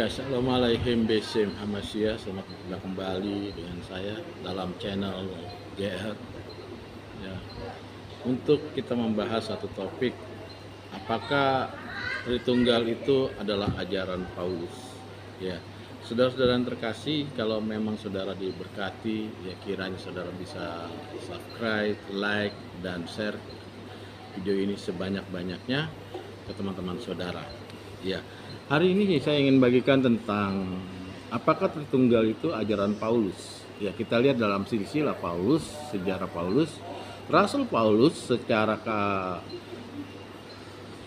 Ya, Assalamualaikum Besim Hamasya. Selamat berjumpa kembali dengan saya dalam channel GR. Ya, untuk kita membahas satu topik, apakah Tritunggal itu adalah ajaran Paulus? Ya, saudara-saudara yang terkasih, kalau memang saudara diberkati, ya kiranya saudara bisa subscribe, like, dan share video ini sebanyak-banyaknya ke teman-teman saudara. Ya, hari ini saya ingin bagikan tentang apakah Tritunggal itu ajaran Paulus. Ya, kita lihat dalam silsilah Paulus, sejarah Paulus. Rasul Paulus secara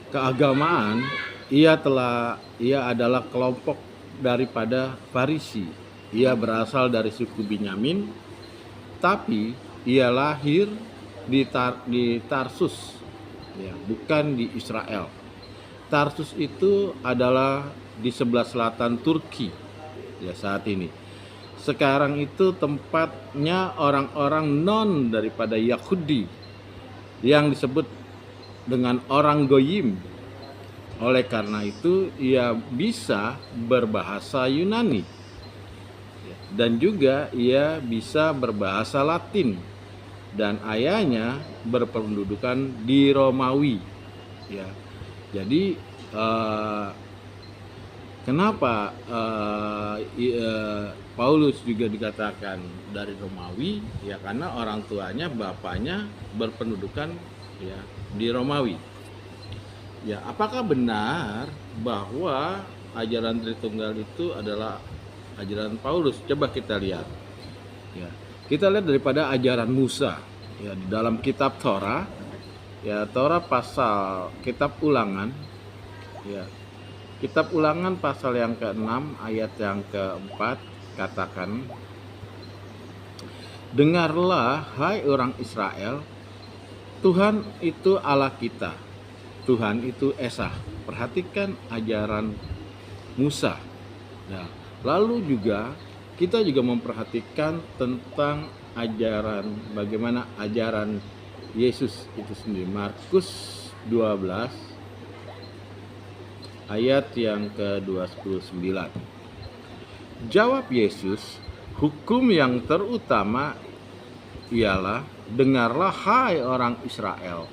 keagamaan ia adalah kelompok daripada Farisi. Ia berasal dari suku Binyamin, tapi ia lahir di Tarsus, ya, bukan di Israel. Tarsus itu adalah di sebelah selatan Turki, ya, saat ini. Sekarang itu tempatnya orang-orang non daripada Yahudi yang disebut dengan orang Goyim. Oleh karena itu ia bisa berbahasa Yunani dan juga ia bisa berbahasa Latin, dan ayahnya berpendudukan di Romawi, ya. Jadi kenapa Paulus juga dikatakan dari Romawi? Ya karena orang tuanya, bapaknya berpendudukan, ya, di Romawi. Ya, apakah benar bahwa ajaran Tritunggal itu adalah ajaran Paulus? Coba kita lihat. Ya, kita lihat daripada ajaran Musa, ya, di dalam kitab Torah, ya, Torah pasal kitab Ulangan, ya, kitab Ulangan pasal yang ke-6 ayat yang ke-4 katakan, "Dengarlah hai orang Israel, Tuhan itu Allah kita, Tuhan itu Esa." Perhatikan ajaran Musa. Nah, lalu juga kita juga memperhatikan tentang bagaimana ajaran Yesus itu sendiri. Markus 12 ayat yang ke-29. Jawab Yesus, "Hukum yang terutama ialah, dengarlah hai orang Israel,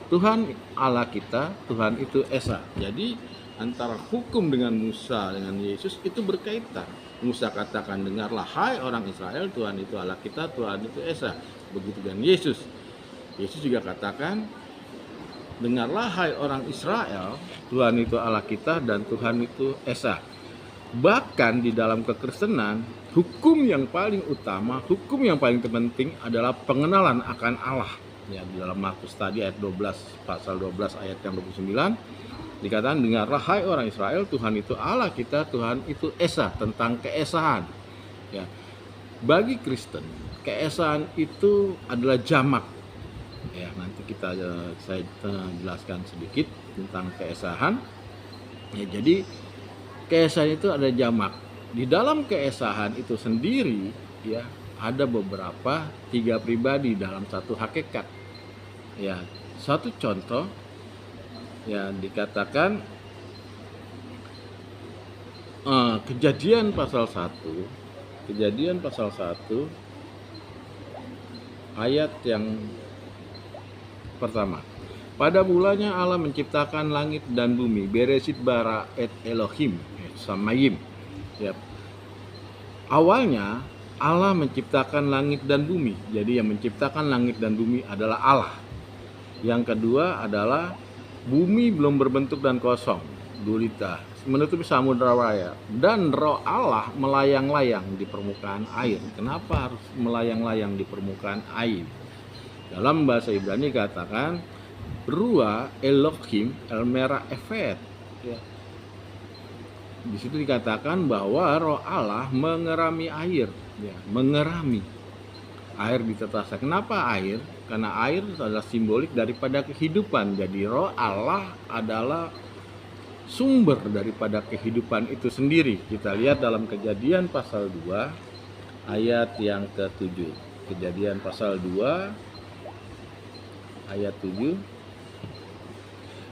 Tuhan Allah kita, Tuhan itu Esa." Jadi antara hukum dengan Musa dengan Yesus itu berkaitan. Musa katakan, "Dengarlah hai orang Israel, Tuhan itu Allah kita, Tuhan itu Esa." Begitu dengan Yesus. Yesus juga katakan, "Dengarlah hai orang Israel, Tuhan itu Allah kita dan Tuhan itu Esa." Bahkan di dalam kekristenan, hukum yang paling utama, hukum yang paling penting adalah pengenalan akan Allah. Ya, di dalam Markus tadi ayat 12, pasal 12 ayat yang 29 dikatakan, "Dengarlah hai orang Israel, Tuhan itu Allah kita, Tuhan itu Esa," tentang keesahan. Ya, bagi Kristen, keesahan itu adalah jamak. Ya, nanti saya jelaskan sedikit tentang keesahan. Ya, jadi keesahan itu ada jamak. Di dalam keesahan itu sendiri, ya, ada beberapa, 3 pribadi dalam satu hakikat. Ya, satu contoh, ya, dikatakan Kejadian pasal 1 ayat yang pertama. "Pada mulanya Allah menciptakan langit dan bumi." Beresit bara et Elohim Samayim. Ya. Awalnya Allah menciptakan langit dan bumi. Jadi yang menciptakan langit dan bumi adalah Allah. Yang kedua adalah bumi belum berbentuk dan kosong, gulita, menutupi samudra raya, dan Roh Allah melayang-layang di permukaan air. Kenapa harus melayang-layang di permukaan air? Dalam bahasa Ibrani katakan Ruah Elohim El Merah Efet. Ya. Di situ dikatakan bahwa Roh Allah mengerami air, ya, mengerami air di tetasan. Kenapa air? Karena air adalah simbolik daripada kehidupan. Jadi Roh Allah adalah sumber daripada kehidupan itu sendiri. Kita lihat dalam Kejadian pasal 2 ayat yang ke-7. Kejadian pasal 2 ayat 7.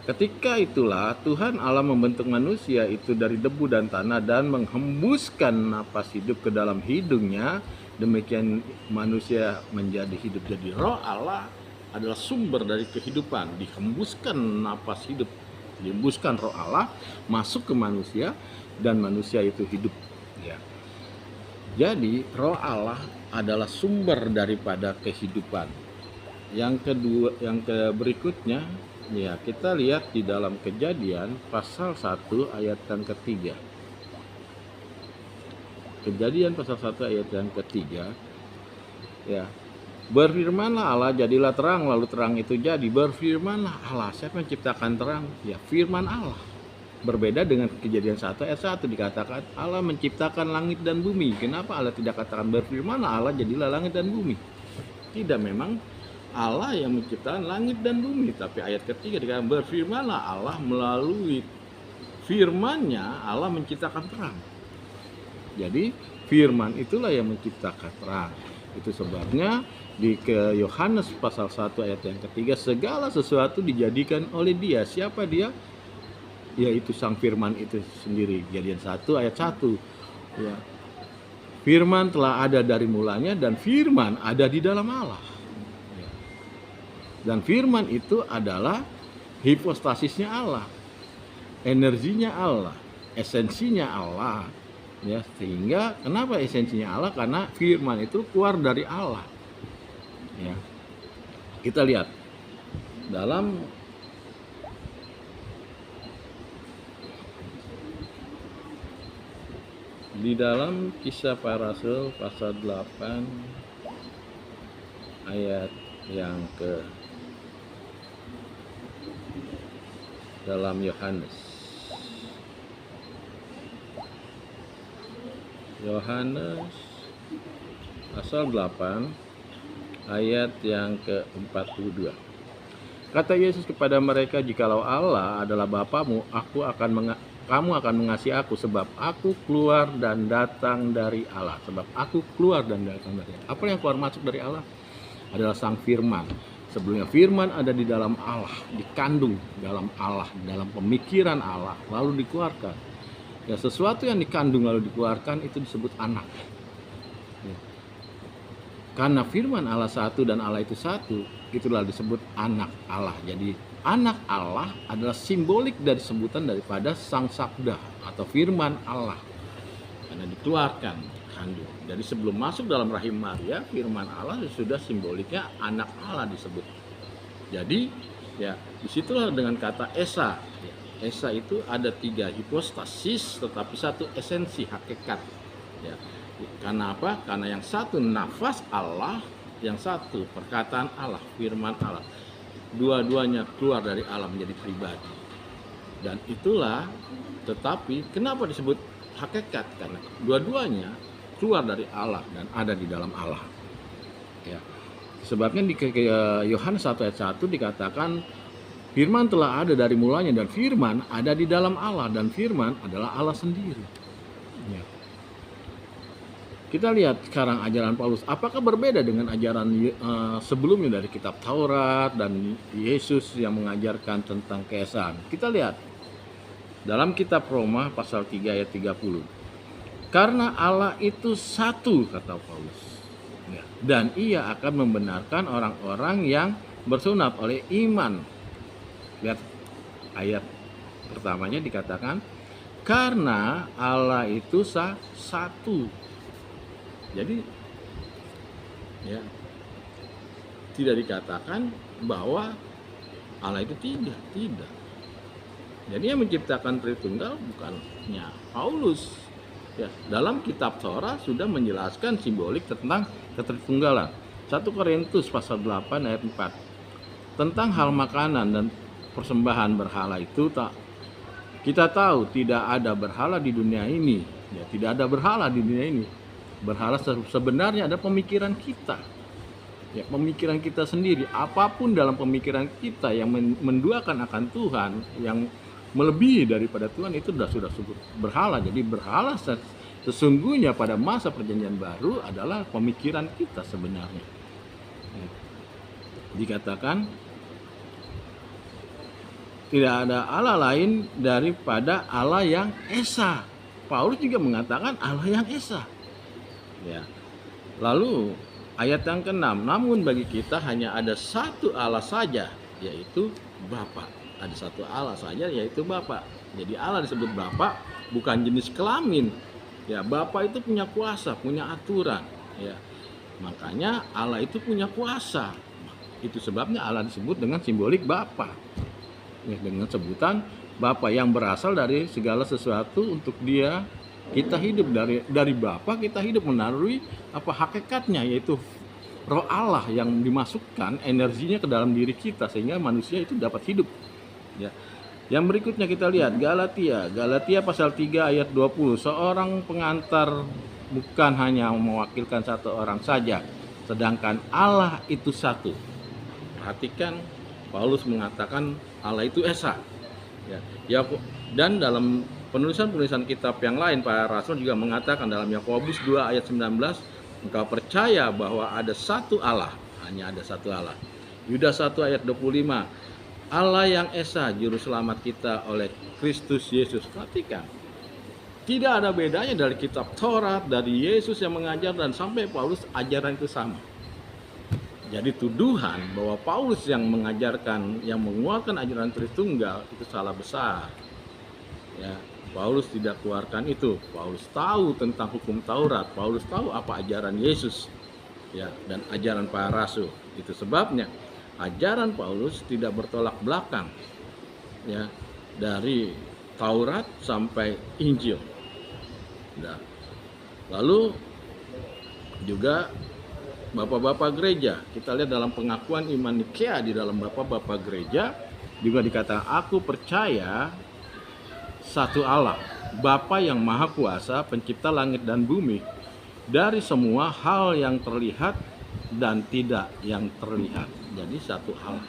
Ketika itulah Tuhan Allah membentuk manusia itu dari debu dan tanah dan menghembuskan napas hidup ke dalam hidungnya. Demikian manusia menjadi hidup. Jadi roh Allah adalah sumber dari kehidupan. Dihembuskan napas hidup, dihembuskan roh Allah masuk ke manusia dan manusia itu hidup. Ya. Jadi roh Allah adalah sumber daripada kehidupan. Yang berikutnya, ya, kita lihat di dalam Kejadian pasal 1 ayat yang ketiga. Kejadian pasal 1 ayat yang ketiga. Ya. Berfirmanlah Allah, jadilah terang, lalu terang itu jadi. Berfirmanlah Allah. Siapa yang menciptakan terang? Ya, firman Allah. Berbeda dengan Kejadian 1 ayat 1 dikatakan Allah menciptakan langit dan bumi. Kenapa Allah tidak katakan berfirmanlah Allah, jadilah langit dan bumi? Tidak, memang Allah yang menciptakan langit dan bumi, tapi ayat ketiga dikatakan berfirmanlah Allah, melalui firman-Nya Allah menciptakan terang. Jadi firman itulah yang menciptakan terang. Itu sebabnya di Yohanes pasal 1 ayat yang ketiga, segala sesuatu dijadikan oleh Dia. Siapa Dia? Yaitu Sang Firman itu sendiri. Kejadian 1 ayat 1. Ya. Firman telah ada dari mulanya dan firman ada di dalam Allah. Dan firman itu adalah hipostasisnya Allah, energinya Allah, esensinya Allah. Ya, sehingga kenapa esensinya Allah? Karena firman itu keluar dari Allah. Ya. Kita lihat di dalam Kisah Para Rasul pasal 8 ayat yang ke dalam Yohanes pasal 8 ayat yang ke-42. Kata Yesus kepada mereka, jikalau Allah adalah Bapamu, kamu akan mengasihi aku, sebab aku keluar dan datang dari Allah. Sebab aku keluar dan datang dari Allah. Apa yang keluar masuk dari Allah? Adalah Sang Firman. Sebelumnya firman ada di dalam Allah, dikandung dalam Allah, dalam pemikiran Allah, lalu dikeluarkan. Ya, sesuatu yang dikandung lalu dikeluarkan itu disebut anak. Ya. Karena firman Allah satu dan Allah itu satu, itulah disebut anak Allah. Jadi anak Allah adalah simbolik dari sebutan daripada Sang Sabda atau firman Allah. Karena dikeluarkan, kandung. Jadi sebelum masuk dalam rahim Maria, firman Allah sudah simboliknya anak Allah disebut. Jadi ya disitulah dengan kata Esa. Ya, Esa itu ada 3 hipostasis tetapi satu esensi hakikat. Ya. Karena apa? Karena yang satu nafas Allah, yang satu perkataan Allah, firman Allah. Dua-duanya keluar dari Allah menjadi pribadi. Dan itulah, tetapi kenapa disebut hakikat? Karena dua-duanya keluar dari Allah dan ada di dalam Allah. Ya. Sebabnya di Yohanes 1 ayat 1 dikatakan firman telah ada dari mulanya dan firman ada di dalam Allah dan firman adalah Allah sendiri. Ya. Kita lihat sekarang ajaran Paulus. Apakah berbeda dengan ajaran sebelumnya dari kitab Taurat dan Yesus yang mengajarkan tentang keesaan? Kita lihat dalam kitab Roma pasal 3 ayat 30. Karena Allah itu satu, kata Paulus, ya, dan Ia akan membenarkan orang-orang yang bersunat oleh iman. Lihat ayat pertamanya dikatakan karena Allah itu satu. Jadi ya tidak dikatakan bahwa Allah itu tidak. Jadi yang menciptakan Tritunggal bukannya Paulus. Ya, dalam kitab Torah sudah menjelaskan simbolik tentang ketritunggalan. 1 Korintus pasal 8 ayat 4. Tentang hal makanan dan persembahan berhala itu kita tahu tidak ada berhala di dunia ini. Ya, tidak ada berhala di dunia ini. Berhala sebenarnya ada pemikiran kita. Ya, pemikiran kita sendiri. Apapun dalam pemikiran kita yang menduakan akan Tuhan, yang melebihi daripada Tuhan, itu sudah sebut berhala. Jadi berhala sesungguhnya pada masa perjanjian baru adalah pemikiran kita sebenarnya. Dikatakan Tidak ada Allah lain daripada Allah yang esa. Paulus juga mengatakan Allah yang esa. Ya. Lalu ayat yang ke-6, namun bagi kita hanya ada satu Allah saja, yaitu Bapa. Ada satu Allah saja, yaitu Bapa. Jadi Allah disebut Bapa bukan jenis kelamin. Ya, Bapa itu punya kuasa, punya aturan. Ya. Makanya Allah itu punya kuasa. Itu sebabnya Allah disebut dengan simbolik Bapa. Ya, dengan sebutan Bapa yang berasal dari segala sesuatu untuk Dia kita hidup, dari Bapa kita hidup melalui apa hakikatnya, yaitu Roh Allah yang dimasukkan energinya ke dalam diri kita sehingga manusia itu dapat hidup. Ya. Yang berikutnya kita lihat Galatia pasal 3 ayat 20. Seorang pengantar bukan hanya mewakilkan satu orang saja, sedangkan Allah itu satu. Perhatikan, Paulus mengatakan Allah itu esa. Ya, dan dalam penulisan kitab yang lain, para rasul juga mengatakan dalam Yakobus 2 ayat 19, engkau percaya bahwa ada satu Allah, hanya ada satu Allah. Yudas 1 ayat 25, Allah yang esa, juru selamat kita oleh Kristus Yesus. Perhatikan, tidak ada bedanya dari kitab Taurat, dari Yesus yang mengajar, dan sampai Paulus, ajaran itu sama. Jadi tuduhan bahwa Paulus yang mengajarkan, yang mengeluarkan ajaran Tritunggal itu salah besar. Ya, Paulus tidak keluarkan itu. Paulus tahu tentang hukum Taurat. Paulus tahu apa ajaran Yesus, ya, dan ajaran para rasul. Itu sebabnya ajaran Paulus tidak bertolak belakang, ya, dari Taurat sampai Injil. Nah, lalu juga Bapak-bapak gereja, kita lihat dalam pengakuan iman Nikea, di dalam Bapak-bapak gereja juga dikatakan, aku percaya satu Allah, Bapa yang Maha Kuasa, pencipta langit dan bumi, dari semua hal yang terlihat dan tidak yang terlihat. Jadi satu Allah,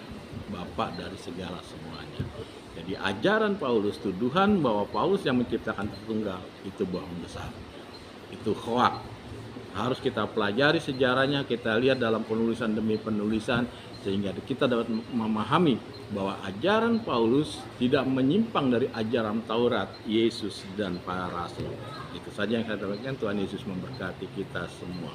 Bapa dari segala semuanya. Jadi ajaran Paulus, tuduhan bahwa Paulus yang menciptakan Tritunggal, itu bohong besar, itu hoak. Harus kita pelajari sejarahnya, kita lihat dalam penulisan demi penulisan, sehingga kita dapat memahami bahwa ajaran Paulus tidak menyimpang dari ajaran Taurat, Yesus, dan para rasul. Itu saja yang saya sampaikan. Tuhan Yesus memberkati kita semua.